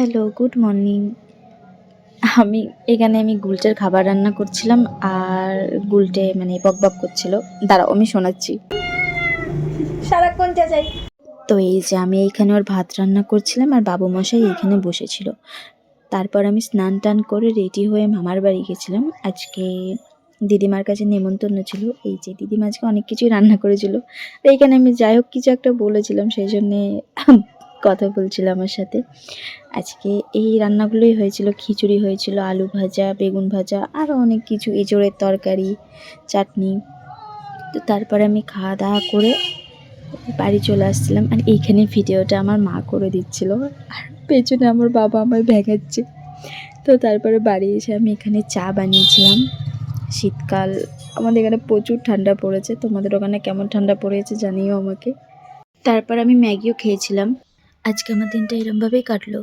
Hello, good morning. আমি গুলটের খাবার রান্না করছিলাম আর গুলটে মানে বকবক করছিল। দাঁড়াও আমি শোনাচ্ছি। সারাক্ষণ চেঁচাই। তো এই যে আমি এইখানে ওর ভাত রান্না করছিলাম আর বাবু মশাই এইখানে বসেছিল। তারপর আমি স্নান টান করে রেডি হয়ে মামার বাড়ি গেছিলাম। আজকে দিদিমার কাছে নেমন্তন্ন ছিল। এই যে দিদিমা আজকে অনেক কিছুই রান্না করেছিল। তো এইখানে আমি যাই হোক কিছু একটা বলেছিলাম, সেই জন্যে কথা বলছিল আমার সাথে। আজকে এই রান্নাগুলোই হয়েছিল, খিচুড়ি হয়েছিল, আলু ভাজা, বেগুন ভাজা, আরও অনেক কিছু, এঁচোড়ের তরকারি, চাটনি। তো তারপরে আমি খাওয়া দাওয়া করে বাড়ি চলে আসছিলাম আর এইখানে ভিডিওটা আমার মা করে দিচ্ছিল আর পেছনে আমার বাবা আমায় ভেঙাচ্ছে। তো তারপরে বাড়ি এসে আমি এখানে চা বানিয়েছিলাম। শীতকাল, আমাদের এখানে প্রচুর ঠান্ডা পড়েছে, তোমাদের ওখানে কেমন ঠান্ডা পড়েছে জানিও আমাকে। তারপর আমি ম্যাগিও খেয়েছিলাম। আজকে আমার দিনটা এরমভাবেই কাটলো।